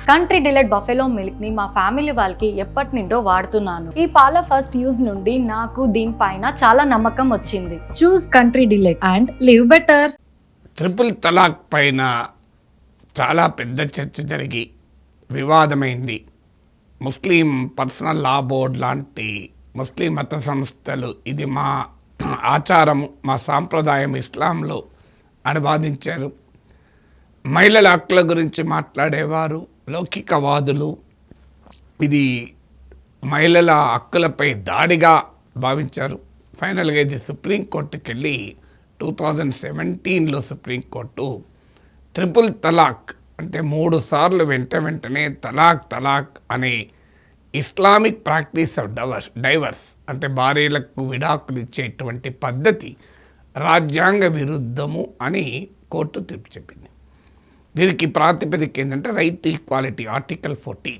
Country delight buffalo milk ని మా family వాళ్ళకి ఎప్పటి నుండో వాడుతున్నాను. ఈ పాల ఫస్ట్ యూజ్ నుండి నాకు దీనిపైన చాలా నమ్మకం వచ్చింది. Choose Country Delight and live better. Triple talaq పైన చాలా పెద్ద చర్చ జరిగి వివాదమైంది. ముస్లిం పర్సనల్ లా బోర్డ్ లాంటి ముస్లిం మత సంస్థలు ఇది మా ఆచారం, మా సాంప్రదాయం ఇస్లాంలో అని వాదించారు. మహిళల హక్కుల గురించి మాట్లాడేవారు లౌకికవాదులు ఇది మహిళల హక్కులపై దాడిగా భావించారు. ఫైనల్గా ఇది సుప్రీంకోర్టుకి వెళ్ళి 2017లో సుప్రీంకోర్టు ట్రిపుల్ తలాక్ అంటే 3 సార్లు వెంటనే తలాక్ అనే ఇస్లామిక్ ప్రాక్టీస్ ఆఫ్ డైవర్స్ అంటే భార్యలకు విడాకులు ఇచ్చేటువంటి పద్ధతి రాజ్యాంగ విరుద్ధము అని కోర్టు తీర్పు చెప్పింది. దీనికి ప్రాతిపదిక ఏంటంటే రైట్ టు ఈక్వాలిటీ ఆర్టికల్ 14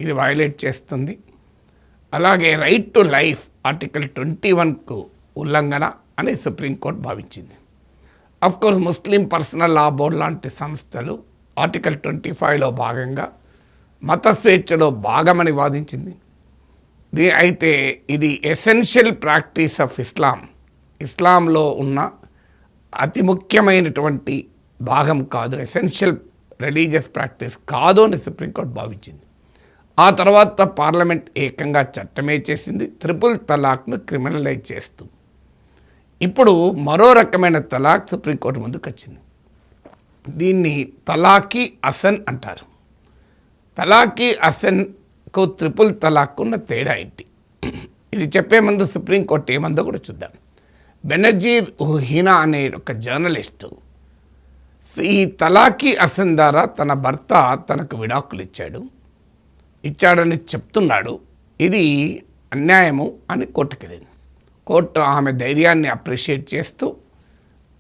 ఇది వయలేట్ చేస్తుంది. అలాగే రైట్ టు లైఫ్ ఆర్టికల్ 21కు ఉల్లంఘన అని సుప్రీంకోర్టు భావించింది. అఫ్కోర్స్ ముస్లిం పర్సనల్ లా బోర్డ్ లాంటి సంస్థలు ఆర్టికల్ 25లో భాగంగా మత స్వేచ్ఛలో భాగమని వాదించింది. అయితే ఇది ఎసెన్షియల్ ప్రాక్టీస్ ఆఫ్ ఇస్లాంలో ఉన్న అతి ముఖ్యమైనటువంటి భాగం కాదు, ఎసెన్షియల్ రిలీజియస్ ప్రాక్టీస్ కాదు అని సుప్రీంకోర్టు భావించింది. ఆ తర్వాత పార్లమెంట్ ఏకంగా చట్టమే చేసింది ట్రిపుల్ తలాక్ను క్రిమినలైజ్ చేస్తూ. ఇప్పుడు మరో రకమైన తలాక్ సుప్రీంకోర్టు ముందుకు వచ్చింది. దీన్ని తలాకి అసన్ అంటారు. తలాకి అసన్కు ట్రిపుల్ తలాక్ ఉన్న తేడా ఏంటి? ఇది చెప్పే ముందు సుప్రీంకోర్టు ఏమందో కూడా చూద్దాం. బెనజీర్ హీనా అనే ఒక జర్నలిస్టు ఈ తలాకి అసన్ ద్వారా తన భర్త తనకు విడాకులు ఇచ్చాడని చెప్తున్నాడు. ఇది అన్యాయము అని కోర్టుకెళ్ళింది. కోర్టు ఆమె ధైర్యాన్ని అప్రిషియేట్ చేస్తూ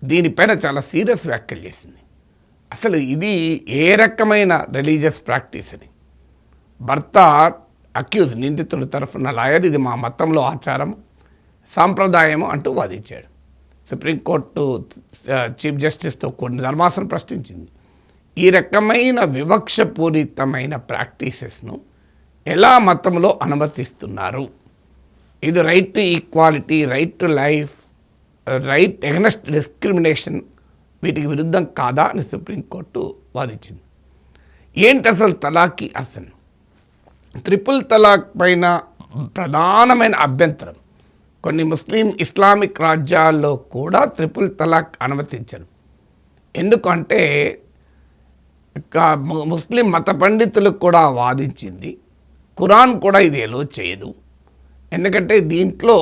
దీనిపైన చాలా సీరియస్ వ్యాఖ్యలు చేసింది. అసలు ఇది ఏ రకమైన రిలీజియస్ ప్రాక్టీస్ అని భర్త నిందితుడి తరఫున లాయర్ ఇది మా మతంలో ఆచారం సాంప్రదాయము అంటూ వాదించాడు. సుప్రీంకోర్టు చీఫ్ జస్టిస్తో కూడిన ధర్మాసనం ప్రశ్నించింది. ఈ రకమైన వివక్షపూరితమైన ప్రాక్టీసెస్ను ఎలా మతంలో అనుమతిస్తున్నారు? ఇది right to equality, right to life, right against discrimination వీటికి విరుద్ధం కాదా అని సుప్రీంకోర్టు వాదించింది. ఏంటి అసలు తలాకి అసన్? ట్రిపుల్ తలాక్ పైన ప్రధానమైన అభ్యంతరం కొన్ని ఇస్లామిక్ రాజ్యాల్లో కూడా ట్రిపుల్ తలాక్ అనుమతించరు. ఎందుకంటే ముస్లిం మత పండితులు కూడా వాదించింది, ఖురాన్ కూడా ఇది ఎలో చేయదు. ఎందుకంటే దీంట్లో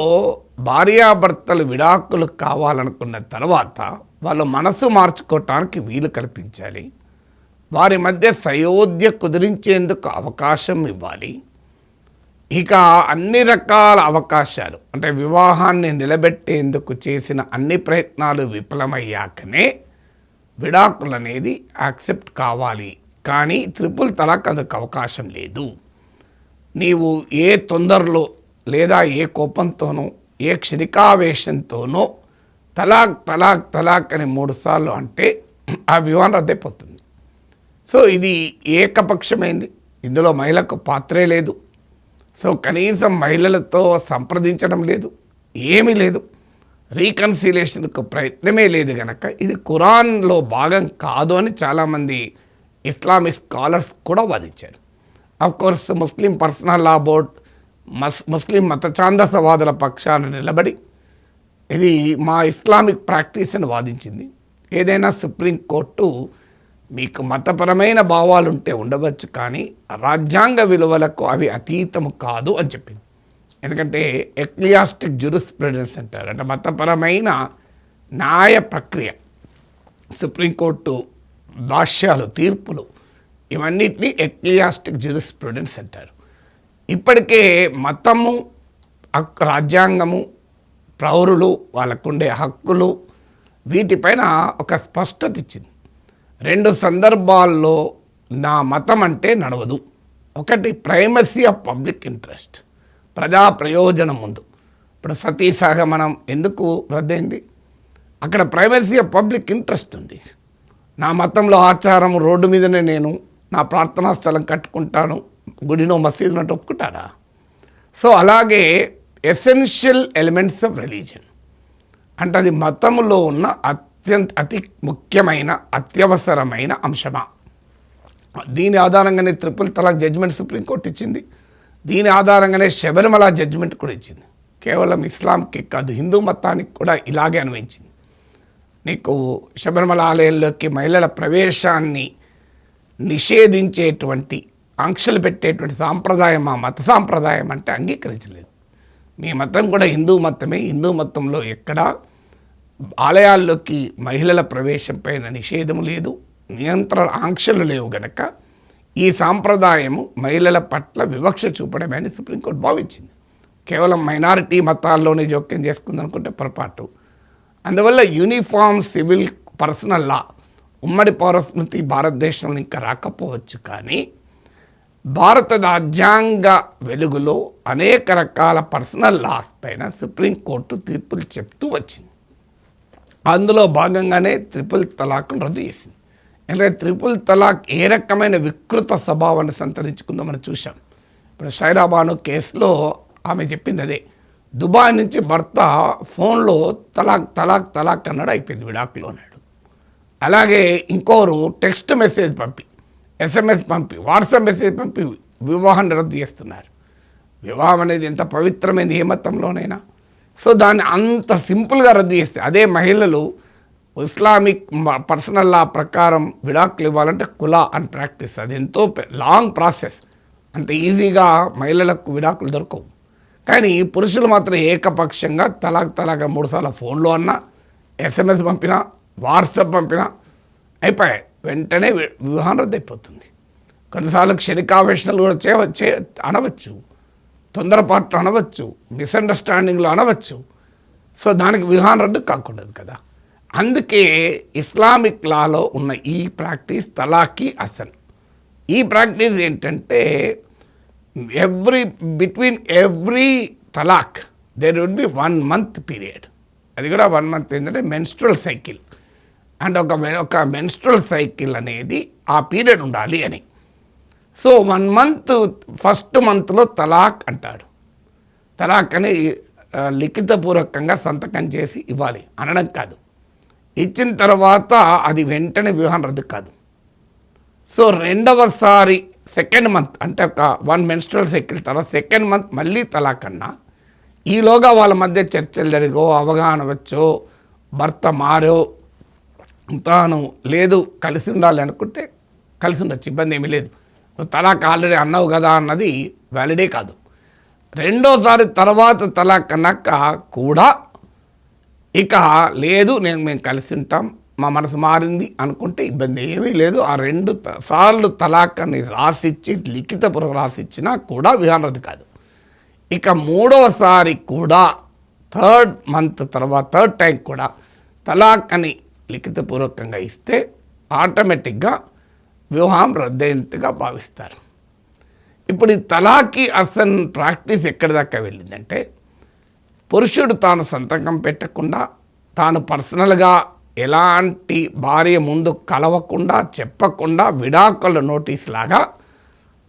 భార్యాభర్తలు విడాకులు కావాలనుకున్న తర్వాత వాళ్ళు మనసు మార్చుకోవటానికి వీలు కల్పించాలి, వారి మధ్య సయోధ్య కుదిరించేందుకు అవకాశం ఇవ్వాలి. ఇక అన్ని రకాల అవకాశాలు అంటే వివాహాన్ని నిలబెట్టేందుకు చేసిన అన్ని ప్రయత్నాలు విఫలమయ్యాకనే విడాకులు అనేది యాక్సెప్ట్ కావాలి. కానీ ట్రిపుల్ తలాక్ అందుకు అవకాశం లేదు. నీవు ఏ తొందరలో లేదా ఏ కోపంతోనో ఏ క్షణికావేశంతోనో తలాక్ అని 3 సార్లు అంటే ఆ వివాహం రద్దయిపోతుంది. సో ఇది ఏకపక్షమైంది, ఇందులో మహిళకు పాత్రే లేదు. సో కనీసం మహిళలతో సంప్రదించడం లేదు, ఏమీ లేదు, రీకన్సిలేషన్కు ప్రయత్నమే లేదు. కనుక ఇది ఖురాన్లో భాగం కాదు అని చాలామంది ఇస్లామిక్ స్కాలర్స్ కూడా వాదించారు. అఫ్కోర్స్ ముస్లిం పర్సనల్ లా బోర్డ్ ముస్లిం మత ఛాందసవాదుల పక్షాన నిలబడి ఇది మా ఇస్లామిక్ ప్రాక్టీస్ అని వాదించింది. ఏదైనా సుప్రీంకోర్టు మీకు మతపరమైన భావాలు ఉంటే ఉండవచ్చు, కానీ రాజ్యాంగ విలువలకు అవి అతీతము కాదు అని చెప్పింది. ఎందుకంటే ఎక్లియాస్టిక్ జ్యూరిస్ప్రుడెన్స్ అంటారు, అంటే మతపరమైన న్యాయ ప్రక్రియ. సుప్రీంకోర్టు భాష్యాలు, తీర్పులు ఇవన్నిటినీ ఎక్లియాస్టిక్ జ్యూరిస్ప్రుడెన్స్ అంటారు. ఇప్పటికే మతము, రాజ్యాంగము, పౌరులు వాళ్ళకుండే హక్కులు వీటిపైన ఒక స్పష్టత ఇచ్చింది. 2 సందర్భాల్లో నా మతం అంటే నడవదు. ఒకటి ప్రైమసీ ఆఫ్ పబ్లిక్ ఇంట్రెస్ట్, ప్రజా ప్రయోజనం ముందు. ఇప్పుడు సతీ సహగమనం ఎందుకు రద్దయింది? అక్కడ ప్రైవసీ ఆఫ్ పబ్లిక్ ఇంట్రెస్ట్ ఉంది. నా మతంలో ఆచారం రోడ్డు మీదనే నేను నా ప్రార్థనా స్థలం కట్టుకుంటాను, గుడినో మసీదునో ఒప్పుకుంటారా? సో అలాగే ఎసెన్షియల్ ఎలిమెంట్స్ ఆఫ్ రిలీజన్ అంటే అది మతంలో ఉన్న అతి ముఖ్యమైన అత్యవసరమైన అంశమా? దీని ఆధారంగానే ట్రిపుల్ తలాక్ జడ్జిమెంట్ సుప్రీంకోర్టు ఇచ్చింది. దీని ఆధారంగానే శబరిమల జడ్జిమెంట్ కూడా ఇచ్చింది. కేవలం ఇస్లాంకి కాదు, హిందూ మతానికి కూడా ఇలాగే అన్వయించింది. నీకు శబరిమల ఆలయంలోకి మహిళల ప్రవేశాన్ని నిషేధించేటువంటి ఆంక్షలు పెట్టేటువంటి సాంప్రదాయం మా మత సాంప్రదాయం అంటే అంగీకరించలేదు. మీ మతం కూడా హిందూ మతమే. హిందూ మతంలో ఎక్కడా ఆలయాల్లోకి మహిళల ప్రవేశం పైన నిషేధం లేదు, నియంత్రణ ఆంక్షలు లేవు గనక ఈ సాంప్రదాయము మహిళల పట్ల వివక్ష చూపడమే అని సుప్రీంకోర్టు భావించింది. కేవలం మైనారిటీ మతాల్లోనే జోక్యం చేసుకుందనుకుంటే పొరపాటు. అందువల్ల యూనిఫామ్ సివిల్ పర్సనల్ లా ఉమ్మడి పౌరస్మృతి భారతదేశంలో ఇంకా రాకపోవచ్చు, కానీ భారత రాజ్యాంగ వెలుగులో అనేక రకాల పర్సనల్ లాస్ పైన సుప్రీంకోర్టు తీర్పులు చెప్తూ వచ్చింది. అందులో భాగంగానే ట్రిపుల్ తలాక్ను రద్దు చేసింది. ఎందుకంటే ట్రిపుల్ తలాక్ ఏ రకమైన వికృత స్వభావాన్ని సంతరించుకుందో మనం చూసాం. ఇప్పుడు షైరాబాను కేసులో ఆమె చెప్పింది అదే. దుబాయ్ నుంచి భర్త ఫోన్లో తలాక్ తలాక్ తలాక్ అన్నాడు, అయిపోయింది, విడాకులు అన్నాడు. అలాగే ఇంకోరు టెక్స్ట్ మెసేజ్ పంపి, SMS పంపి, వాట్సాప్ మెసేజ్ పంపి వివాహాన్ని రద్దు చేస్తున్నారు. వివాహం అనేది ఎంత పవిత్రమైనది ఏ మతంలోనైనా. సో దాన్ని అంత సింపుల్గా రద్దు చేస్తే, అదే మహిళలు ఇస్లామిక్ పర్సనల్ లా ప్రకారం విడాకులు ఇవ్వాలంటే కులా అని ప్రాక్టీస్, అది ఎంతో లాంగ్ ప్రాసెస్, అంత ఈజీగా మహిళలకు విడాకులు దొరకవు. కానీ పురుషులు మాత్రం ఏకపక్షంగా తలాక్ 3 సార్లు ఫోన్లో అన్నా, SMS పంపినా, వాట్సాప్ పంపినా అయిపోయాయి, వెంటనే వివాహం రద్దు అయిపోతుంది. కొన్నిసార్లు క్షణికావేశనలు కూడా అనవచ్చు, తొందరపాట్లు అనవచ్చు, మిస్అండర్స్టాండింగ్లు అనవచ్చు. సో దానికి వివాహం రద్దు కాకూడదు కదా. అందుకే ఇస్లామిక్ లాలో ఉన్న ఈ ప్రాక్టీస్ తలాకి అసన్. ఈ ప్రాక్టీస్ ఏంటంటే బిట్వీన్ ఎవ్రీ తలాక్ there would be 1 month period. అది కూడా 1 month ఏంటంటే మెన్స్ట్రువల్ సైకిల్. అండ్ ఒక మెన్స్ట్రువల్ సైకిల్ అనేది ఆ పీరియడ్ ఉండాలి అని. సో 1 month ఫస్ట్ మంత్లో తలాక్ అంటాడు. తలాక్ అని లిఖితపూర్వకంగా సంతకం చేసి ఇవ్వాలి అనడం కాదు. ఇచ్చిన తర్వాత అది వెంటనే వివాహం రద్దు కాదు. సో రెండవసారి సెకండ్ మంత్ అంటే ఒక 1 menstrual సైకిల్ తర్వాత సెకండ్ మంత్ మళ్ళీ తలాక్ అన్నా, ఈలోగా వాళ్ళ మధ్య చర్చలు జరిగో, అవగాహన వచ్చో, భర్త మారో, తాను లేదు కలిసి ఉండాలి అనుకుంటే కలిసి ఉండొచ్చు, ఇబ్బంది ఏమీ లేదు. నువ్వు తలాక్ ఆల్రెడీ అన్నావు కదా అన్నది వ్యాలిడే కాదు. రెండోసారి తర్వాత తలాక్ అన్నాక కూడా ఇక లేదు మేము కలిసి ఉంటాం, మా మనసు మారింది అనుకుంటే ఇబ్బంది ఏమీ లేదు. ఆ 2 సార్లు తలాక్ అని రాసిచ్చి లిఖితపూర్వక రాసిచ్చినా కూడా వివాహం రద్దు కాదు. ఇక 3వసారి కూడా థర్డ్ మంత్ తర్వాత థర్డ్ టైం కూడా తలాక్ అని లిఖితపూర్వకంగా ఇస్తే ఆటోమేటిక్గా వివాహం రద్దయినట్టుగా భావిస్తారు. ఇప్పుడు ఈ తలాకి అసన్ ప్రాక్టీస్ ఎక్కడి దాకా వెళ్ళిందంటే, పురుషుడు తాను సంతకం పెట్టకుండా, తాను పర్సనల్గా ఎలాంటి భార్య ముందు కలవకుండా, చెప్పకుండా విడాకుల నోటీస్ లాగా,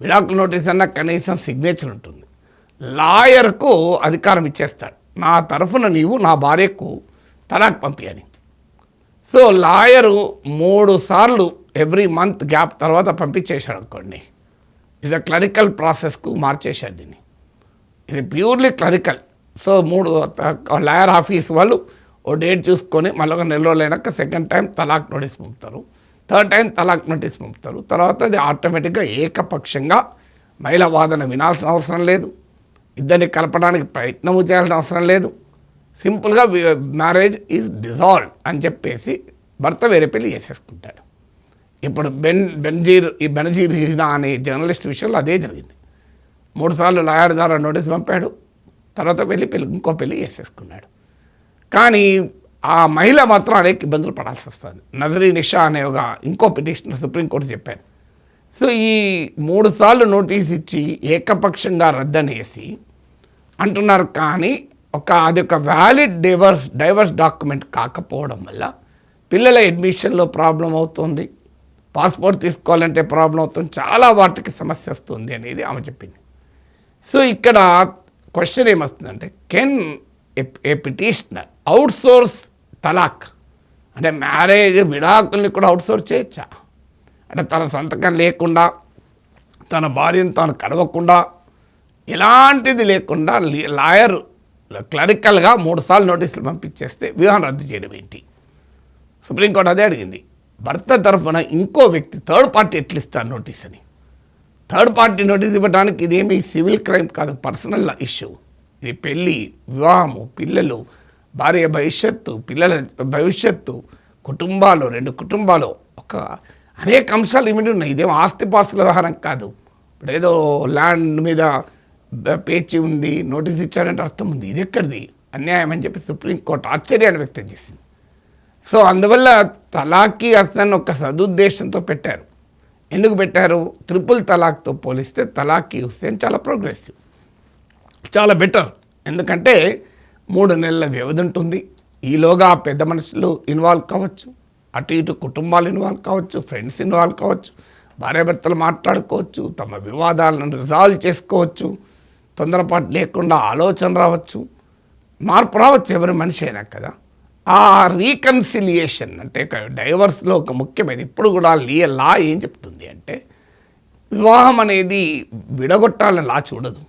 విడాకుల నోటీస్ అన్న కనీసం సిగ్నేచర్ ఉంటుంది, లాయర్కు అధికారం ఇచ్చేస్తాడు, నా తరఫున నీవు నా భార్యకు తలాక్ పంపి అని. సో లాయరు 3 సార్లు ఎవ్రీ మంత్ గ్యాప్ తర్వాత పంపించేశాడు అనుకోండి, ఇది క్లరికల్ ప్రాసెస్కు మార్చేశారు దీన్ని. ఇది purely clerical. So 3 lawyer office వాళ్ళు ఓ డేట్ చూసుకొని మళ్ళీ ఒక 4 రోజులు అయినాక సెకండ్ టైం తలాక్ నోటీస్ పంపుతారు, థర్డ్ టైం తలాక్ నోటీస్ పంపుతారు. తర్వాత అది ఆటోమేటిక్గా ఏకపక్షంగా మహిళా వాదన వినాల్సిన అవసరం లేదు, ఇద్దరిని కలపడానికి ప్రయత్నము చేయాల్సిన అవసరం లేదు. సింపుల్గా మ్యారేజ్ ఈజ్ డిజాల్వ్ అని చెప్పేసి భర్త వేరే పెళ్లి చేసేసుకుంటాడు. ఇప్పుడు బెనజీర్ హీనా అనే జర్నలిస్ట్ విషయంలో అదే జరిగింది. 3 సార్లు లాయర్ ద్వారా నోటీస్ పంపాడు, తర్వాత ఇంకో పెళ్లి చేసేసుకున్నాడు. కానీ ఆ మహిళ మాత్రం అనేక ఇబ్బందులు పడాల్సి వస్తుంది. నజరీన్ నిషా అనే ఒక ఇంకో పిటిషనర్ సుప్రీంకోర్టు చెప్పాడు. సో ఈ 3 సార్లు నోటీస్ ఇచ్చి ఏకపక్షంగా రద్దనేసి అంటున్నారు. కానీ అది ఒక వ్యాలిడ్ డైవర్స్ డాక్యుమెంట్ కాకపోవడం వల్ల పిల్లల అడ్మిషన్లో ప్రాబ్లం అవుతుంది, పాస్పోర్ట్ తీసుకోవాలంటే ప్రాబ్లం అవుతుంది, చాలా వాటికి సమస్య వస్తుంది అనేది ఆమె చెప్పింది. సో ఇక్కడ క్వశ్చన్ ఏమొస్తుందంటే, can a petitioner outsource talaq, అంటే మ్యారేజ్ విడాకుల్ని కూడా అవుట్సోర్స్ చేయొచ్చా? అంటే తన సంతకం లేకుండా, తన భార్యను తాను కలవకుండా, ఎలాంటిది లేకుండా లాయర్ క్లరికల్గా 3 సార్లు నోటీసులు పంపించేస్తే వివాహం రద్దు చేయడం ఏంటి? సుప్రీంకోర్టు అదే అడిగింది. భర్త తరఫున ఇంకో వ్యక్తి థర్డ్ పార్టీ ఎట్లా ఇస్తారు నోటీస్ అని? థర్డ్ పార్టీ నోటీస్ ఇవ్వడానికి ఇదేమీ సివిల్ క్రైమ్ కాదు, పర్సనల్ ఇష్యూ. ఇది పెళ్ళి, వివాహము, పిల్లలు, భార్య భవిష్యత్తు, పిల్లల భవిష్యత్తు, కుటుంబాలు, 2 కుటుంబాలు, అనేక అంశాలు ఇమిడి ఉన్నాయి. ఇదేమో ఆస్తిపాస్తుల వ్యవహారం కాదు. ఇప్పుడు ఏదో ల్యాండ్ మీద పేచి ఉంది, నోటీస్ ఇచ్చాడంటే అర్థం ఉంది. ఇది ఎక్కడిది అన్యాయం అని చెప్పి సుప్రీంకోర్టు ఆశ్చర్యాన్ని వ్యక్తం చేసింది. సో అందువల్ల తలాక్కి హసన్ ఒక సదుద్దేశంతో పెట్టారు. ఎందుకు పెట్టారు? ట్రిపుల్ తలాక్తో పోలిస్తే తలాక్కి హుస్సేన్ చాలా ప్రోగ్రెసివ్, చాలా బెటర్. ఎందుకంటే 3 నెలల వ్యవధి ఉంటుంది. ఈలోగా పెద్ద మనుషులు ఇన్వాల్వ్ కావచ్చు, అటు ఇటు కుటుంబాలు ఇన్వాల్వ్ కావచ్చు, ఫ్రెండ్స్ ఇన్వాల్వ్ కావచ్చు, భార్యాభర్తలు మాట్లాడుకోవచ్చు, తమ వివాదాలను రిజాల్వ్ చేసుకోవచ్చు, తొందరపాటు లేకుండా ఆలోచన రావచ్చు, మార్పు రావచ్చు, ఎవరి మనిషి అయినా కదా. ఆ రీకన్సిలియేషన్ అంటే డైవర్స్లో ఒక ముఖ్యమైనది. ఇప్పుడు కూడా లా ఏం చెప్తుంది అంటే, వివాహం అనేది విడగొట్టాలని లా చూడదు.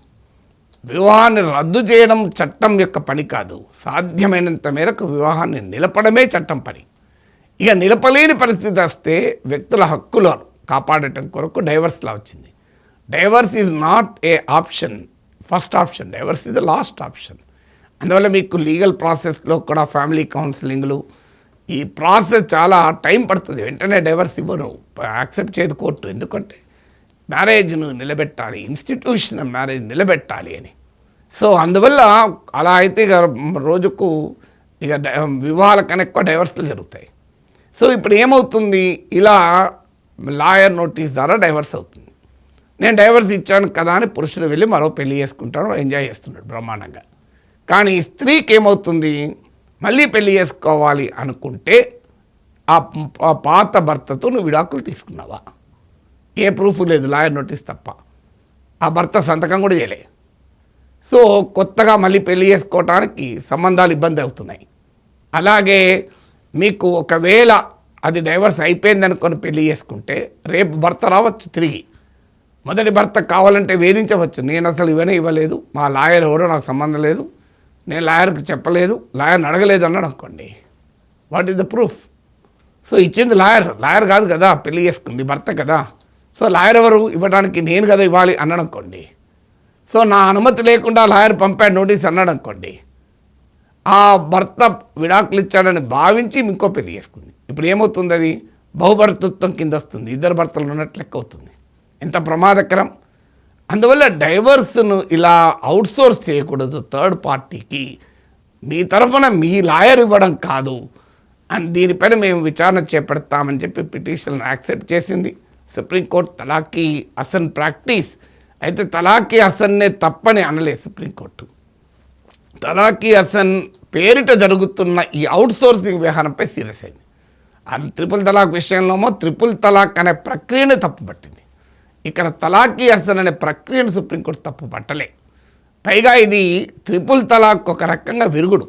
వివాహాన్ని రద్దు చేయడం చట్టం యొక్క పని కాదు. సాధ్యమైనంత మేరకు వివాహాన్ని నిలపడమే చట్టం పని. ఇక నిలపలేని పరిస్థితి వస్తే వ్యక్తుల హక్కులను కాపాడటం కొరకు డైవర్స్ లా వచ్చింది. Divorce is not a option, first option. Divorce is the last option. అందువల్ల మీకు లీగల్ ప్రాసెస్లో కూడా ఫ్యామిలీ కౌన్సిలింగ్లు, ఈ ప్రాసెస్ చాలా టైం పడుతుంది. వెంటనే డైవర్స్ ఇవ్వరు, యాక్సెప్ట్ చేయదు కోర్టు. ఎందుకంటే మ్యారేజ్ను నిలబెట్టాలి, ఇన్స్టిట్యూషనల్ మ్యారేజ్ నిలబెట్టాలి అని. సో అందువల్ల అలా అయితే ఇక రోజుకు వివాహాల కన్నా ఎక్కువ డైవర్స్లు జరుగుతాయి. సో ఇప్పుడు ఏమవుతుంది, ఇలా లాయర్ నోటీస్ ద్వారా డైవర్స్ అవుతుంది. నేను డైవర్స్ ఇచ్చాను కదా అని పురుషుడు వెళ్ళి మరో పెళ్లి చేసుకుంటాడు, ఎంజాయ్ చేస్తున్నాడు బ్రహ్మాండంగా. కానీ స్త్రీకి ఏమవుతుంది, మళ్ళీ పెళ్లి చేసుకోవాలి అనుకుంటే ఆ పాత భర్తతో నువ్వు విడాకులు తీసుకున్నావా? ఏ ప్రూఫ్ లేదు, లాయర్ నోటీస్ తప్ప. ఆ భర్త సంతకం కూడా చేయలే. సో కొత్తగా మళ్ళీ పెళ్లి చేసుకోవటానికి సంబంధాలు ఇబ్బంది అవుతున్నాయి. అలాగే మీకు ఒకవేళ అది డైవర్స్ అయిపోయింది అనుకొని పెళ్లి చేసుకుంటే రేపు భర్త రావచ్చు తిరిగి. మొదటి భర్త కావాలంటే వేధించవచ్చు, నేను అసలు ఇవన్నీ ఇవ్వలేదు, మా లాయర్ ఎవరో నాకు సంబంధం లేదు, నేను లాయర్కి చెప్పలేదు, లాయర్ని అడగలేదు అన్నాడు అనుకోండి. What is the proof? So ఇచ్చింది లాయర్ కాదు కదా, పెళ్లి చేసుకుంది భర్త కదా. సో లాయర్ ఎవరు ఇవ్వడానికి? నేను కదా ఇవ్వాలి అన్నాడు అనుకోండి. సో నా అనుమతి లేకుండా లాయర్ పంపాడు నోటీస్ అన్నాడు అనుకోండి. ఆ భర్త విడాకులు ఇచ్చాడని భావించి ఇంకో పెళ్లి చేసుకుంది. ఇప్పుడు ఏమవుతుంది, అది బహుభర్తృత్వం కింద వస్తుంది, 2 భర్తలు ఉన్నట్లు లెక్క అవుతుంది. ఎంత ప్రమాదకరం. అందువల్ల డైవర్స్ను ఇలా అవుట్సోర్స్ చేయకూడదు థర్డ్ పార్టీకి. మీ తరఫున మీ లాయర్ ఇవ్వడం కాదు అని దీనిపైన మేము విచారణ చేపడతామని చెప్పి పిటిషన్ యాక్సెప్ట్ చేసింది సుప్రీంకోర్టు. తలాఖీ హసన్ ప్రాక్టీస్ అయితే తలాఖీ హసన్నే తప్పని అనలేదు సుప్రీంకోర్టు. తలాఖీ హసన్ పేరిట జరుగుతున్న ఈ అవుట్సోర్సింగ్ వ్యవహారంపై సీరియస్ అయింది. ట్రిపుల్ తలాక్ విషయంలోమో ట్రిపుల్ తలాక్ అనే ప్రక్రియను తప్పుపట్టింది. ఇక్కడ తలాఖీ హసన్ అనే ప్రక్రియను సుప్రీంకోర్టు తప్పు పట్టలే. పైగా ఇది ట్రిపుల్ తలాక్ ఒక రకంగా విరుగుడు,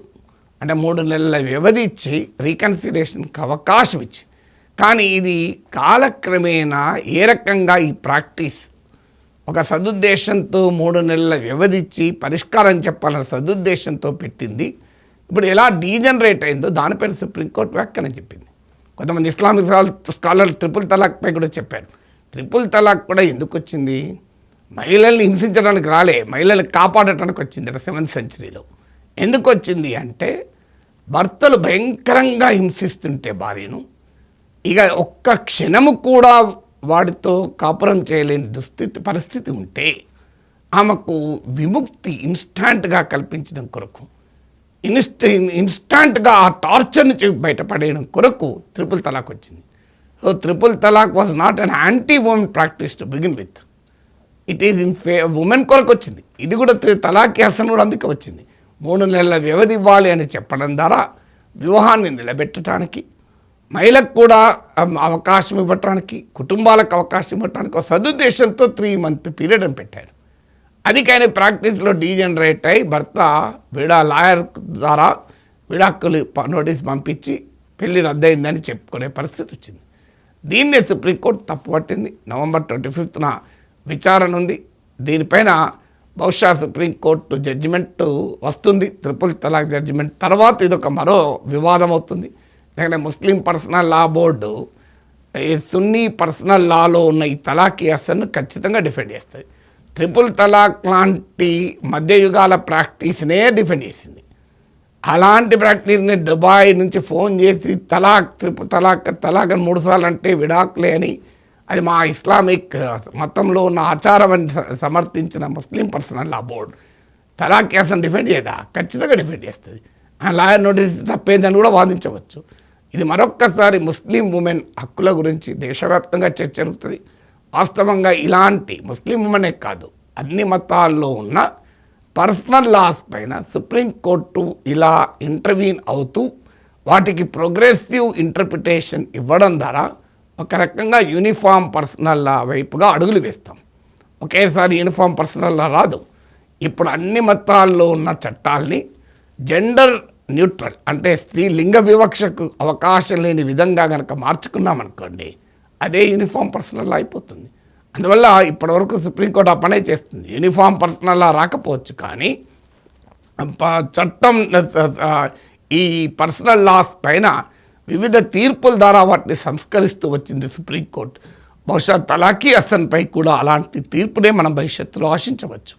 అంటే 3 నెలల వ్యవధి ఇచ్చి రీకన్సిలేషన్కి అవకాశం ఇచ్చి. కానీ ఇది కాలక్రమేణా ఏ రకంగా ఈ ప్రాక్టీస్ ఒక సదుద్దేశంతో 3 నెలల వ్యవధి ఇచ్చి పరిష్కారం చెప్పాలన్న సదుద్దేశంతో పెట్టింది, ఇప్పుడు ఎలా డీజనరేట్ అయిందో దానిపైన సుప్రీంకోర్టు వ్యాఖ్యానం చెప్పింది. కొంతమంది ఇస్లామిక్ స్కాలర్ ట్రిపుల్ తలాక్పై కూడా చెప్పారు. ట్రిపుల్ తలాక్ కూడా ఎందుకు వచ్చింది? మహిళల్ని హింసించడానికి రాలే, మహిళల్ని కాపాడటానికి వచ్చింది 7th సెంచరీలో. ఎందుకు వచ్చింది అంటే, భర్తలు భయంకరంగా హింసిస్తుంటే భార్యను ఇక ఒక్క క్షణము కూడా వాడితో కాపురం చేయలేని పరిస్థితి ఉంటే ఆమెకు విముక్తి ఇన్స్టాంట్గా కల్పించడం కొరకు, ఇన్స్టాంట్గా ఆ టార్చర్ నుంచి బయటపడేయడం కొరకు ట్రిపుల్ తలాక్ వచ్చింది. So triple talaq was not an anti women practice to begin with. It is in women కొరకు వచ్చింది. ఇది కూడా తలాఖీ హసన్ కూడా అందుకే వచ్చింది. 3 నెలల వ్యవధి ఇవ్వాలి అని చెప్పడం ద్వారా వివాహాన్ని నిలబెట్టడానికి, మహిళకు కూడా అవకాశం ఇవ్వటానికి, కుటుంబాలకు అవకాశం ఇవ్వటానికి ఒక సదుద్దేశంతో 3 month పీరియడ్ అని పెట్టాడు. అది కానీ ప్రాక్టీస్లో డీజనరేట్ అయి భర్త లాయర్ ద్వారా విడాకులు నోటీస్ పంపించి పెళ్లి రద్దయిందని చెప్పుకునే పరిస్థితి వచ్చింది. దీన్నే సుప్రీంకోర్టు తప్పుపట్టింది. November 25న విచారణ ఉంది. దీనిపైన బహుశా సుప్రీంకోర్టు జడ్జిమెంట్ వస్తుంది. 3 తలాక్ జడ్జిమెంట్ తర్వాత ఇదొక మరో వివాదం అవుతుంది. ఎందుకంటే ముస్లిం పర్సనల్ లా బోర్డు ఈ సున్నీ పర్సనల్ లాలో ఉన్న ఈ తలాఖీ అసలు ఖచ్చితంగా డిఫెండ్ చేస్తుంది. 3 తలాక్ లాంటి మధ్యయుగాల ప్రాక్టీస్నే డిఫెండ్ చేసింది. అలాంటి ప్రాక్టీస్ని దుబాయ్ నుంచి ఫోన్ చేసి తలాక్ 3 తలాక్ అని 3 సార్లు అంటే విడాకులే అని, అది మా ఇస్లామిక్ మతంలో ఉన్న ఆచారం అని సమర్థించిన ముస్లిం పర్సనల్ లా బోర్డు తలాక్ కేసును డిఫెండ్ చేయదా? ఖచ్చితంగా డిఫెండ్ చేస్తుంది. ఆ లాయర్ నోటీస్ తప్పేందని కూడా వాదించవచ్చు. ఇది మరొక్కసారి ముస్లిం ఉమెన్ హక్కుల గురించి దేశవ్యాప్తంగా చర్చ జరుగుతుంది. వాస్తవంగా ఇలాంటి ముస్లిం ఉమెనే కాదు, అన్ని మతాల్లో ఉన్న పర్సనల్ లాస్ పైన సుప్రీంకోర్టు ఇలా ఇంటర్వీన్ అవుతూ వాటికి ప్రోగ్రెసివ్ ఇంటర్ప్రిటేషన్ ఇవ్వడం ద్వారా ఒక రకంగా యూనిఫామ్ పర్సనల్ లా వైపుగా అడుగులు వేస్తాం. ఒకేసారి యూనిఫామ్ పర్సనల్ లా రాదు. ఇప్పుడు అన్ని మతాల్లో ఉన్న చట్టాల్ని జెండర్ న్యూట్రల్ అంటే స్త్రీ లింగ వివక్షకు అవకాశం లేని విధంగా కనుక మార్చుకున్నామనుకోండి, అదే యూనిఫామ్ పర్సనల్ లా అయిపోతుంది. అందువల్ల ఇప్పటివరకు సుప్రీంకోర్టు ఆ పనే చేస్తుంది. యూనిఫామ్ పర్సనల్ లా రాకపోవచ్చు, కానీ చట్టం ఈ పర్సనల్ లాస్ పైన వివిధ తీర్పుల ద్వారా వాటిని సంస్కరిస్తూ వచ్చింది సుప్రీంకోర్టు. బహుశా తలాఖీ హసన్పై కూడా అలాంటి తీర్పునే మనం భవిష్యత్తులో ఆశించవచ్చు.